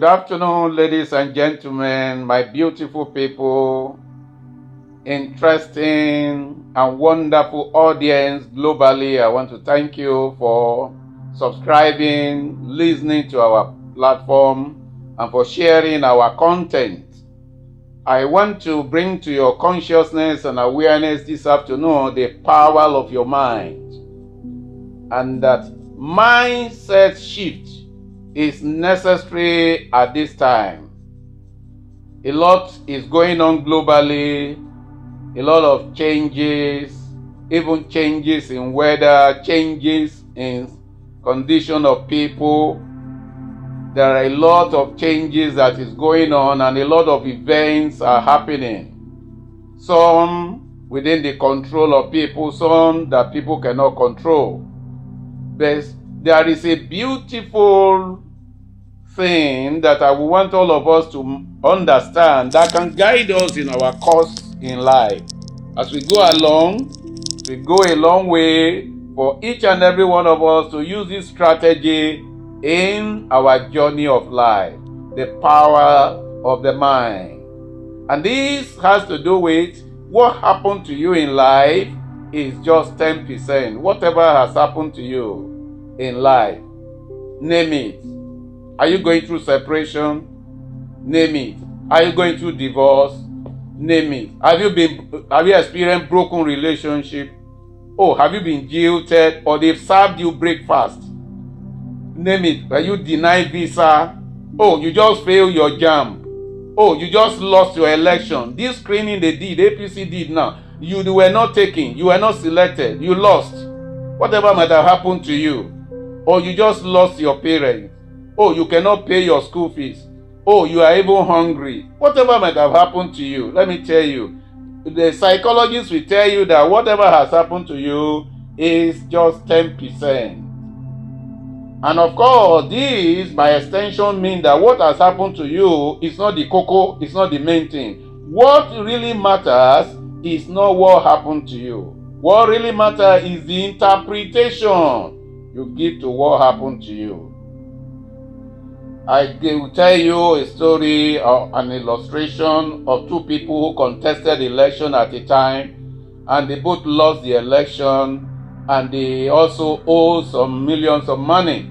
Good afternoon, ladies and gentlemen, my beautiful people, interesting and wonderful audience globally. I want to thank you for subscribing, listening to our platform, and for sharing our content. I want to bring to your consciousness and awareness this afternoon the power of your mind, and that mindset shift is necessary at this time. A lot is going on globally, a lot of changes, even changes in weather, changes in condition of people. There are a lot of changes that is going on, and a lot of events are happening. Some within the control of people, some that people cannot control. But there is a beautiful thing that I want all of us to understand that can guide us in our course in life. As we go along, we go a long way for each and every one of us to use this strategy in our journey of life, the power of the mind. And this has to do with what happened to you in life is just 10%. Whatever has happened to you in life, name it. Are you going through separation? Name it. Are you going through divorce? Name it. Have you experienced broken relationship? Oh, have you been jilted, or they've served you breakfast? Name it. Are you denied visa? Oh, you just failed your JAMB. Oh, you just lost your election. This screening they did, APC did now. You were not taken. You were not selected. You lost. Whatever might have happened to you. Or you just lost your parents. Oh, you cannot pay your school fees. Oh, you are even hungry. Whatever might have happened to you, let me tell you, the psychologists will tell you that whatever has happened to you is just 10%. And of course, this by extension means that what has happened to you is not the cocoa, it's not the main thing. What really matters is not what happened to you. What really matters is the interpretation you give to what happened to you. I will tell you a story or an illustration of two people who contested election at a time, and they both lost the election, and they also owe some millions of money.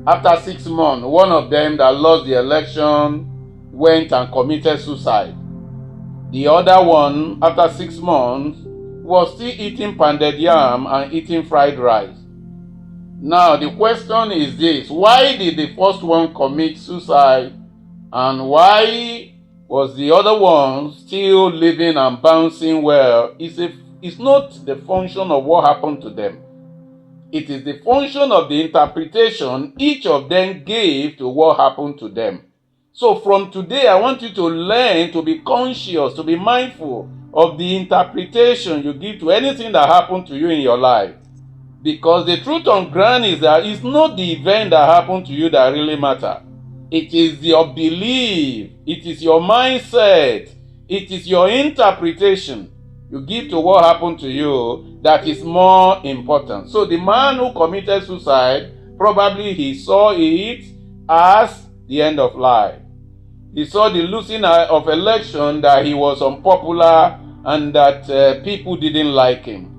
After 6 months, one of them that lost the election went and committed suicide. The other one, after 6 months, was still eating pounded yam and eating fried rice. Now the question is this: why did the first one commit suicide, and why was the other one still living and bouncing well? It's not the function of what happened to them. It is the function of the interpretation each of them gave to what happened to them. So from today, I want you to learn to be conscious, to be mindful of the interpretation you give to anything that happened to you in your life. Because the truth on ground is that it's not the event that happened to you that really matter. It is your belief. It is your mindset. It is your interpretation you give to what happened to you that is more important. So the man who committed suicide, probably he saw it as the end of life. He saw the losing of election, that he was unpopular and that people didn't like him.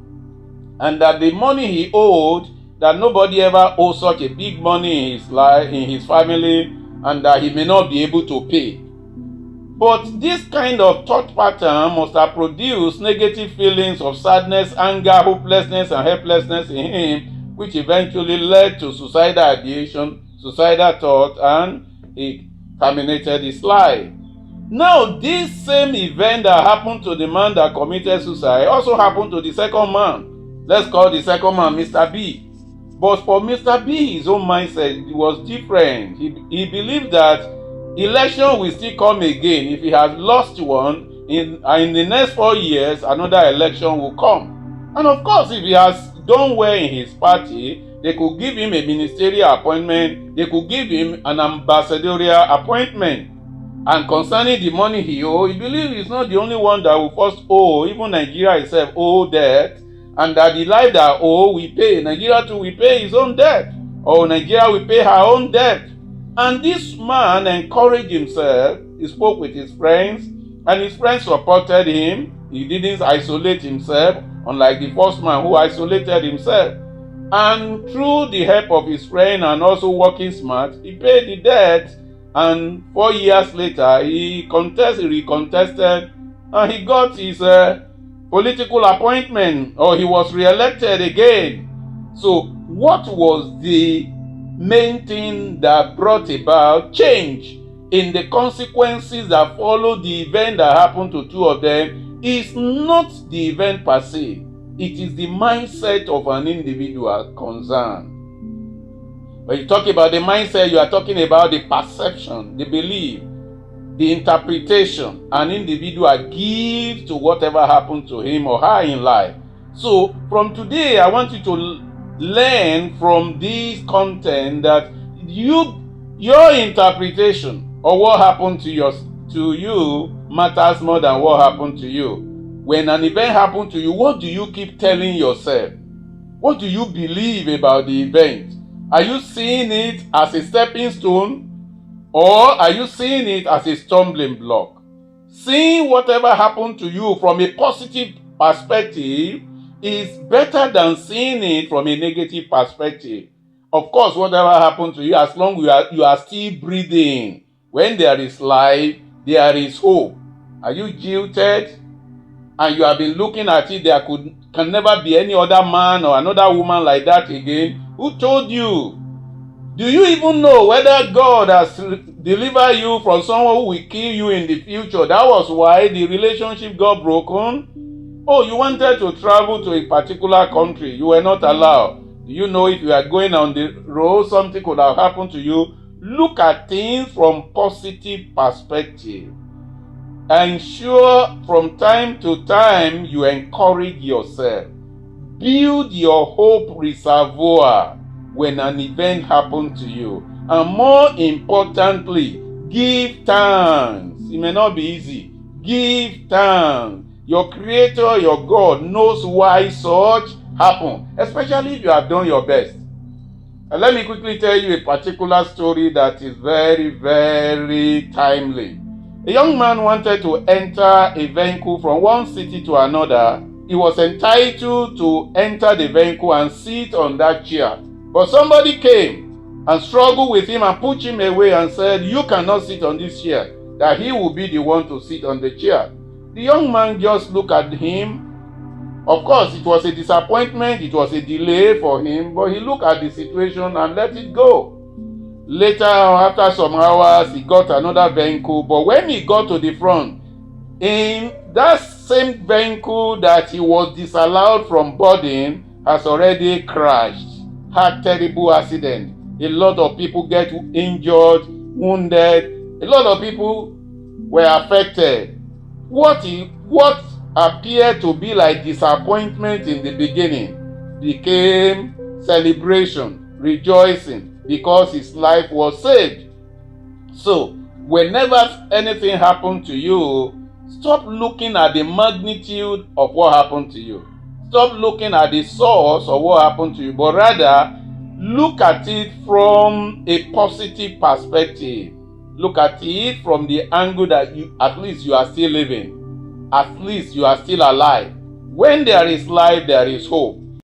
And that the money he owed, that nobody ever owed such a big money in his life, in his family, and that he may not be able to pay. But this kind of thought pattern must have produced negative feelings of sadness, anger, hopelessness, and helplessness in him, which eventually led to suicidal ideation, suicidal thought, and he terminated his life. Now, this same event that happened to the man that committed suicide also happened to the second man. Let's call the second man Mr. B. But for Mr. B, his own mindset was different. He believed that election will still come again. If he has lost one, in the next 4 years, another election will come. And of course, if he has done well in his party, they could give him a ministerial appointment. They could give him an ambassadorial appointment. And concerning the money he owes, he believes he's not the only one that will first owe. Even Nigeria itself owe debt. And that the life that we pay. Nigeria too will pay his own debt. Or Nigeria will pay her own debt. And this man encouraged himself. He spoke with his friends, and his friends supported him. He didn't isolate himself, unlike the first man who isolated himself. And through the help of his friend and also working smart, he paid the debt. And 4 years later, he recontested, and he got his political appointment, or he was re-elected again. So what was the main thing that brought about change in the consequences that followed the event that happened to two of them? Is not the event per se. It is the mindset of an individual concerned. When you talk about the mindset, you are talking about the perception, the belief, the interpretation an individual gives to whatever happened to him or her in life. So from today, I want you to learn from this content that your interpretation or what happened to you matters more than what happened to you. When an event happened to you, what do you keep telling yourself? What do you believe about the event? Are you seeing it as a stepping stone, or are you seeing it as a stumbling block? Seeing whatever happened to you from a positive perspective is better than seeing it from a negative perspective. Of course, whatever happened to you, as long as you are still breathing, when there is life, there is hope. Are you jilted and you have been looking at it? There can never be any other man or another woman like that again. Who told you? Do you even know whether God has delivered you from someone who will kill you in the future? That was why the relationship got broken. Oh, you wanted to travel to a particular country. You were not allowed. Do you know if you are going on the road, something could have happened to you? Look at things from positive perspective. Ensure from time to time you encourage yourself. Build your hope reservoir when an event happens to you. And more importantly, give thanks. It may not be easy. Give thanks. Your Creator, your God, knows why such happen, especially if you have done your best. And let me quickly tell you a particular story that is very, very timely. A young man wanted to enter a vehicle from one city to another. He was entitled to enter the vehicle and sit on that chair. But somebody came and struggled with him and pushed him away and said, "You cannot sit on this chair," that he will be the one to sit on the chair. The young man just looked at him. Of course, it was a disappointment, it was a delay for him, but he looked at the situation and let it go. Later, after some hours, he got another vehicle, but when he got to the front, in that same vehicle that he was disallowed from boarding has already crashed, had terrible accident. A lot of people get injured, wounded. A lot of people were affected. What appeared to be like disappointment in the beginning became celebration, rejoicing, because his life was saved. So, whenever anything happened to you, stop looking at the magnitude of what happened to you. Stop looking at the source of what happened to you, but rather look at it from a positive perspective. Look at it from the angle that at least you are still living. At least you are still alive. When there is life, there is hope.